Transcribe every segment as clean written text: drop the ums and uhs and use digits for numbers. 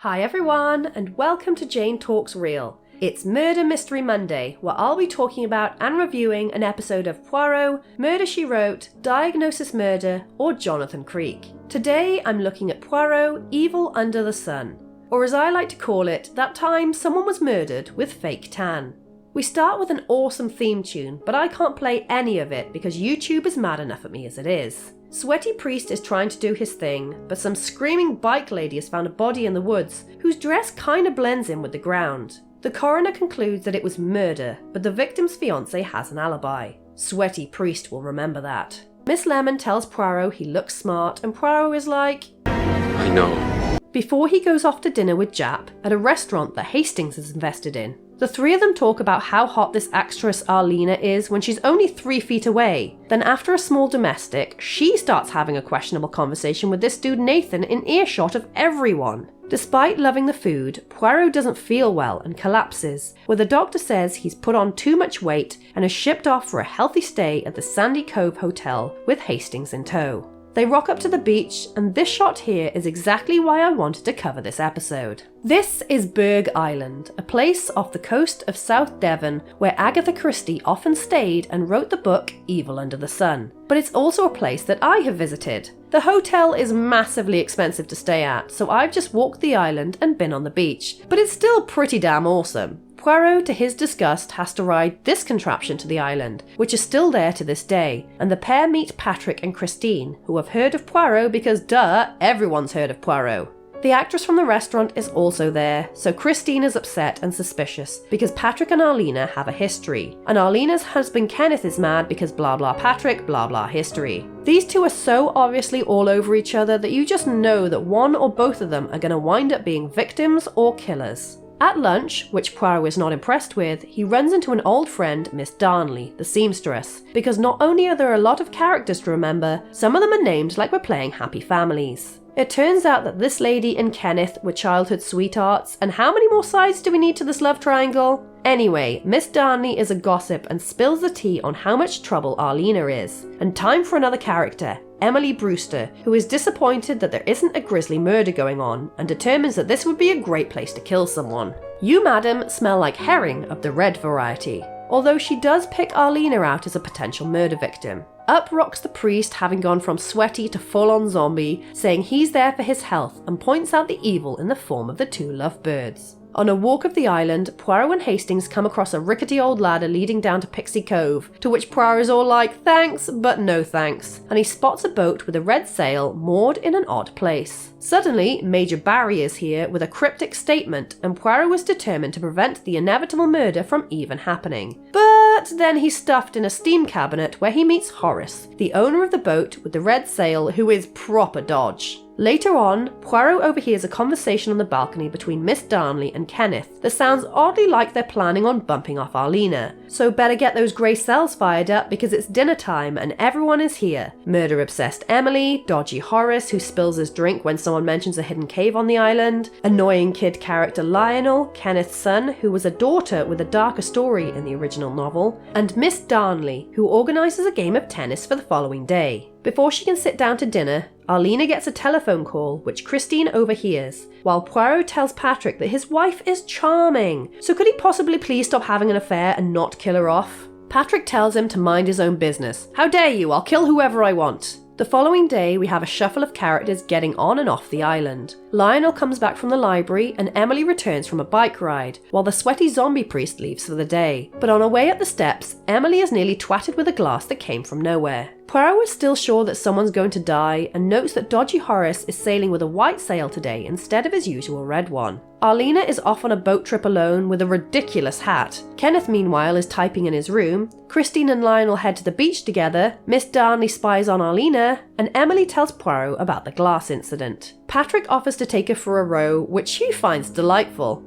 Hi everyone, and welcome to Jane Talks Real. It's Murder Mystery Monday, where I'll be talking about and reviewing an episode of Poirot, Murder, She Wrote, Diagnosis Murder, or Jonathan Creek. Today I'm looking at Poirot, Evil Under the Sun, or as I like to call it, that time someone was murdered with fake tan. We start with an awesome theme tune, but I can't play any of it because YouTube is mad enough at me as it is. Sweaty Priest is trying to do his thing, but some screaming bike lady has found a body in the woods whose dress kinda blends in with the ground. The coroner concludes that it was murder, but the victim's fiancé has an alibi. Sweaty Priest will remember that. Miss Lemon tells Poirot he looks smart, and Poirot is like, I know. Before he goes off to dinner with Jap at a restaurant that Hastings is invested in. The three of them talk about how hot this actress Arlena is when she's only 3 feet away. Then after a small domestic, she starts having a questionable conversation with this dude Nathan in earshot of everyone. Despite loving the food, Poirot doesn't feel well and collapses, where the doctor says he's put on too much weight and is shipped off for a healthy stay at the Sandy Cove Hotel with Hastings in tow. They rock up to the beach, and this shot here is exactly why I wanted to cover this episode. This is Berg Island, a place off the coast of South Devon where Agatha Christie often stayed and wrote the book Evil Under the Sun. But it's also a place that I have visited. The hotel is massively expensive to stay at, so I've just walked the island and been on the beach, but it's still pretty damn awesome. Poirot, to his disgust, has to ride this contraption to the island, which is still there to this day, and the pair meet Patrick and Christine, who have heard of Poirot because duh, everyone's heard of Poirot. The actress from the restaurant is also there, so Christine is upset and suspicious because Patrick and Arlena have a history, and Arlena's husband Kenneth is mad because blah blah Patrick, blah blah history. These two are so obviously all over each other that you just know that one or both of them are going to wind up being victims or killers. At lunch, which Poirot is not impressed with, he runs into an old friend, Miss Darnley, the seamstress, because not only are there a lot of characters to remember, some of them are named like we're playing Happy Families. It turns out that this lady and Kenneth were childhood sweethearts, and how many more sides do we need to this love triangle? Anyway, Miss Darnley is a gossip and spills the tea on how much trouble Arlena is. And time for another character, Emily Brewster, who is disappointed that there isn't a grisly murder going on and determines that this would be a great place to kill someone. You, madam, smell like herring of the red variety, although she does pick Arlena out as a potential murder victim. Up rocks the priest, having gone from sweaty to full-on zombie, saying he's there for his health and points out the evil in the form of the two lovebirds. On a walk of the island, Poirot and Hastings come across a rickety old ladder leading down to Pixie Cove, to which Poirot is all like, thanks, but no thanks, and he spots a boat with a red sail moored in an odd place. Suddenly, Major Barry is here with a cryptic statement, and Poirot was determined to prevent the inevitable murder from even happening. But then he's stuffed in a steam cabinet where he meets Horace, the owner of the boat with the red sail, who is proper dodge. Later on, Poirot overhears a conversation on the balcony between Miss Darnley and Kenneth that sounds oddly like they're planning on bumping off Arlena. So better get those grey cells fired up because it's dinner time and everyone is here. Murder-obsessed Emily, dodgy Horace who spills his drink when someone mentions a hidden cave on the island, annoying kid character Lionel, Kenneth's son, who was a daughter with a darker story in the original novel, and Miss Darnley, who organises a game of tennis for the following day. Before she can sit down to dinner, Arlena gets a telephone call which Christine overhears, while Poirot tells Patrick that his wife is charming, so could he possibly please stop having an affair and not kill her off? Patrick tells him to mind his own business. How dare you, I'll kill whoever I want. The following day, we have a shuffle of characters getting on and off the island. Lionel comes back from the library and Emily returns from a bike ride, while the sweaty zombie priest leaves for the day. But on her way up the steps, Emily is nearly twatted with a glass that came from nowhere. Poirot is still sure that someone's going to die and notes that dodgy Horace is sailing with a white sail today instead of his usual red one. Arlena is off on a boat trip alone with a ridiculous hat. Kenneth, meanwhile, is typing in his room. Christine and Lionel head to the beach together. Miss Darnley spies on Arlena, and Emily tells Poirot about the glass incident. Patrick offers to take her for a row, which he finds delightful.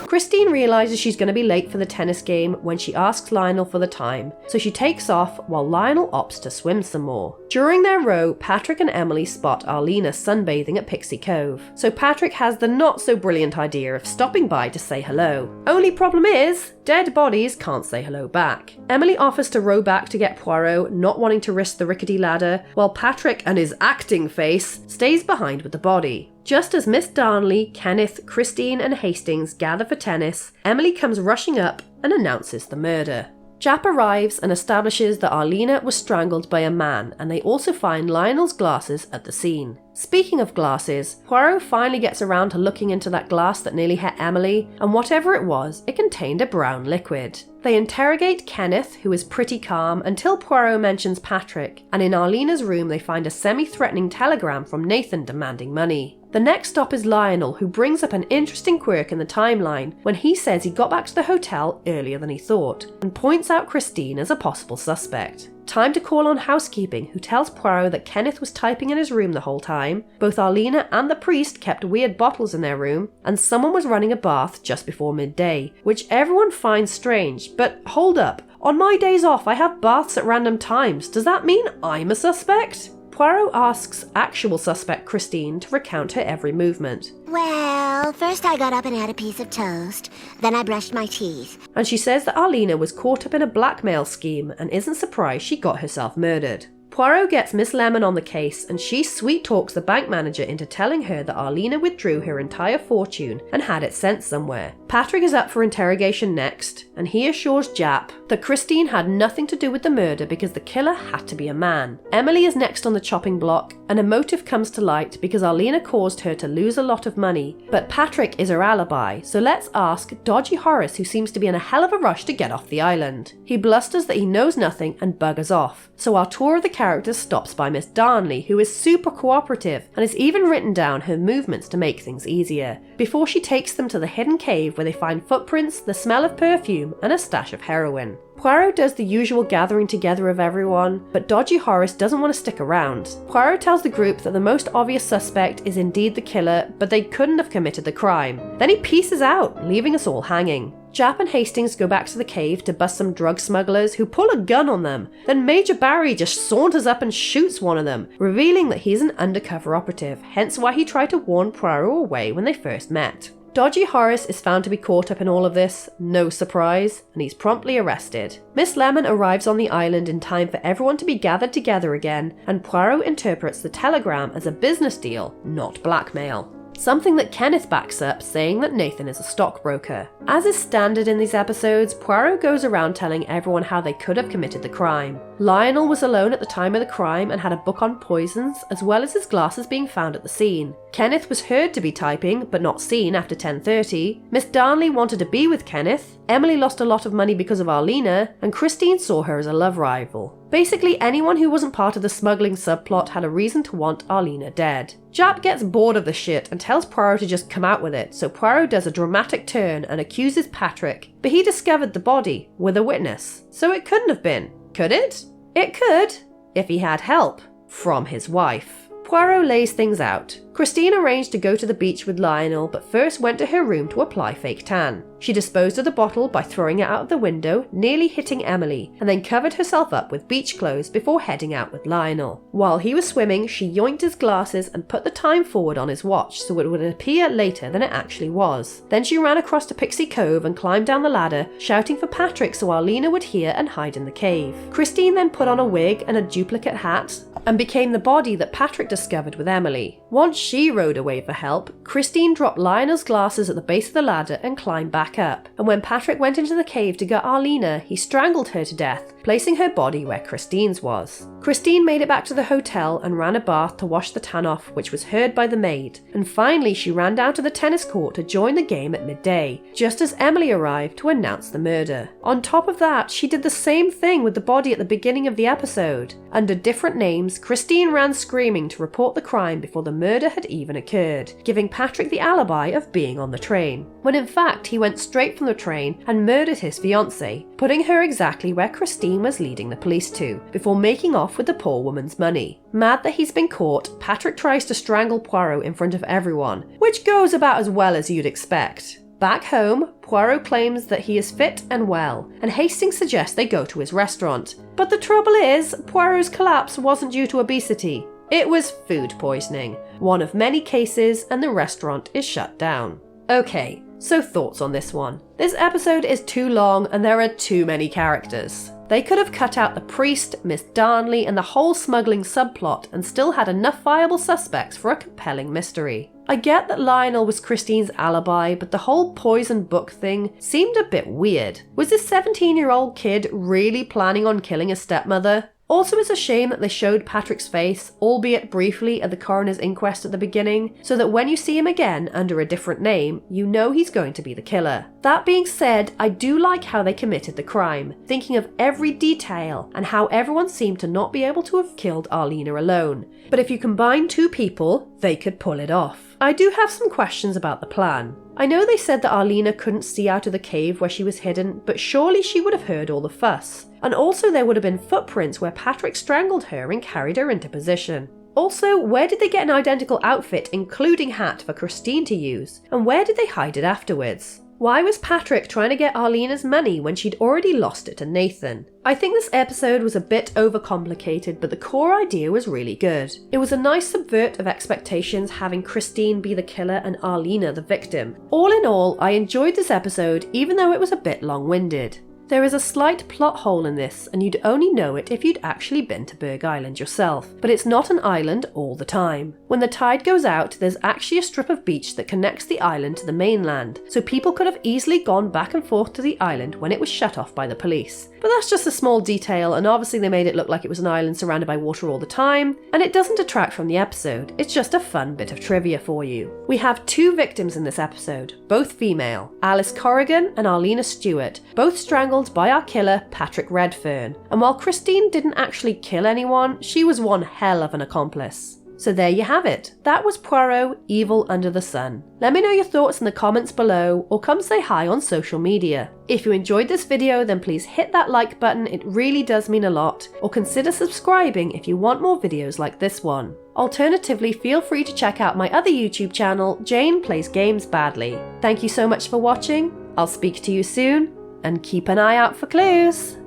Christine realises she's going to be late for the tennis game when she asks Lionel for the time, so she takes off while Lionel opts to swim some more. During their row, Patrick and Emily spot Arlena sunbathing at Pixie Cove, so Patrick has the not so brilliant idea of stopping by to say hello. Only problem is, dead bodies can't say hello back. Emily offers to row back to get Poirot, not wanting to risk the rickety ladder, while Patrick and his acting face stays behind with the body. Just as Miss Darnley, Kenneth, Christine and Hastings gather for tennis, Emily comes rushing up and announces the murder. Jap arrives and establishes that Arlena was strangled by a man, and they also find Lionel's glasses at the scene. Speaking of glasses, Poirot finally gets around to looking into that glass that nearly hit Emily, and whatever it was, it contained a brown liquid. They interrogate Kenneth, who is pretty calm, until Poirot mentions Patrick, and in Arlena's room they find a semi-threatening telegram from Nathan demanding money. The next stop is Lionel, who brings up an interesting quirk in the timeline when he says he got back to the hotel earlier than he thought, and points out Christine as a possible suspect. Time to call on housekeeping, who tells Poirot that Kenneth was typing in his room the whole time, both Arlena and the priest kept weird bottles in their room, and someone was running a bath just before midday, which everyone finds strange. But hold up, on my days off I have baths at random times, does that mean I'm a suspect? Poirot asks actual suspect Christine to recount her every movement. Well, first I got up and had a piece of toast. Then I brushed my teeth. And she says that Arlena was caught up in a blackmail scheme and isn't surprised she got herself murdered. Poirot gets Miss Lemon on the case, and she sweet talks the bank manager into telling her that Arlena withdrew her entire fortune and had it sent somewhere. Patrick is up for interrogation next, and he assures Jap that Christine had nothing to do with the murder because the killer had to be a man. Emily is next on the chopping block, and a motive comes to light because Arlena caused her to lose a lot of money, but Patrick is her alibi, so let's ask Dodgy Horace, who seems to be in a hell of a rush to get off the island. He blusters that he knows nothing and buggers off, so our tour of the characters stops by Miss Darnley, who is super cooperative and has even written down her movements to make things easier, before she takes them to the hidden cave where they find footprints, the smell of perfume and a stash of heroin. Poirot does the usual gathering together of everyone, but Dodgy Horace doesn't want to stick around. Poirot tells the group that the most obvious suspect is indeed the killer, but they couldn't have committed the crime. Then he pieces out, leaving us all hanging. Jap and Hastings go back to the cave to bust some drug smugglers who pull a gun on them. Then Major Barry just saunters up and shoots one of them, revealing that he's an undercover operative, hence why he tried to warn Poirot away when they first met. Dodgy Horace is found to be caught up in all of this, no surprise, and he's promptly arrested. Miss Lemon arrives on the island in time for everyone to be gathered together again, and Poirot interprets the telegram as a business deal, not blackmail. Something that Kenneth backs up, saying that Nathan is a stockbroker. As is standard in these episodes, Poirot goes around telling everyone how they could have committed the crime. Lionel was alone at the time of the crime and had a book on poisons, as well as his glasses being found at the scene. Kenneth was heard to be typing, but not seen after 10:30. Miss Darnley wanted to be with Kenneth. Emily lost a lot of money because of Arlena, and Christine saw her as a love rival. Basically, anyone who wasn't part of the smuggling subplot had a reason to want Arlena dead. Jap gets bored of the shit and tells Poirot to just come out with it, so Poirot does a dramatic turn and accuses Patrick, but he discovered the body with a witness, so it couldn't have been. Could it? It could, if he had help from his wife. Poirot lays things out. Christine arranged to go to the beach with Lionel, but first went to her room to apply fake tan. She disposed of the bottle by throwing it out of the window, nearly hitting Emily, and then covered herself up with beach clothes before heading out with Lionel. While he was swimming, she yoinked his glasses and put the time forward on his watch so it would appear later than it actually was. Then she ran across to Pixie Cove and climbed down the ladder, shouting for Patrick so Arlena would hear and hide in the cave. Christine then put on a wig and a duplicate hat, and became the body that Patrick discovered with Emily. Once she rode away for help, Christine dropped Lionel's glasses at the base of the ladder and climbed back up, and when Patrick went into the cave to get Arlena, he strangled her to death, placing her body where Christine's was. Christine made it back to the hotel and ran a bath to wash the tan off, which was heard by the maid, and finally she ran down to the tennis court to join the game at midday, just as Emily arrived to announce the murder. On top of that, she did the same thing with the body at the beginning of the episode. Under different names, Christine ran screaming to report the crime before the murder had even occurred, giving Patrick the alibi of being on the train, when in fact he went straight from the train and murdered his fiancée, putting her exactly where Christine was leading the police to, before making off with the poor woman's money. Mad that he's been caught, Patrick tries to strangle Poirot in front of everyone, which goes about as well as you'd expect. Back home, Poirot claims that he is fit and well, and Hastings suggests they go to his restaurant. But the trouble is, Poirot's collapse wasn't due to obesity. It was food poisoning, one of many cases, and the restaurant is shut down. Okay, so thoughts on this one. This episode is too long and there are too many characters. They could have cut out the priest, Miss Darnley, and the whole smuggling subplot and still had enough viable suspects for a compelling mystery. I get that Lionel was Christine's alibi, but the whole poison book thing seemed a bit weird. Was this 17-year-old kid really planning on killing his stepmother? Also, it's a shame that they showed Patrick's face, albeit briefly, at the coroner's inquest at the beginning, so that when you see him again under a different name, you know he's going to be the killer. That being said, I do like how they committed the crime, thinking of every detail and how everyone seemed to not be able to have killed Arlena alone. But if you combine two people, they could pull it off. I do have some questions about the plan. I know they said that Arlena couldn't see out of the cave where she was hidden, but surely she would have heard all the fuss. And also there would have been footprints where Patrick strangled her and carried her into position. Also, where did they get an identical outfit, including hat, for Christine to use? And where did they hide it afterwards? Why was Patrick trying to get Arlena's money when she'd already lost it to Nathan? I think this episode was a bit overcomplicated, but the core idea was really good. It was a nice subvert of expectations, having Christine be the killer and Arlena the victim. All in all, I enjoyed this episode, even though it was a bit long-winded. There is a slight plot hole in this, and you'd only know it if you'd actually been to Berg Island yourself, but it's not an island all the time. When the tide goes out, there's actually a strip of beach that connects the island to the mainland, so people could have easily gone back and forth to the island when it was shut off by the police. But that's just a small detail, and obviously they made it look like it was an island surrounded by water all the time, and it doesn't detract from the episode, it's just a fun bit of trivia for you. We have two victims in this episode, both female, Alice Corrigan and Arlena Stewart, both strangled by our killer, Patrick Redfern. And while Christine didn't actually kill anyone, she was one hell of an accomplice. So there you have it. That was Poirot, Evil Under the Sun. Let me know your thoughts in the comments below, or come say hi on social media. If you enjoyed this video, then please hit that like button, it really does mean a lot, or consider subscribing if you want more videos like this one. Alternatively, feel free to check out my other YouTube channel, Jane Plays Games Badly. Thank you so much for watching, I'll speak to you soon, and keep an eye out for clues!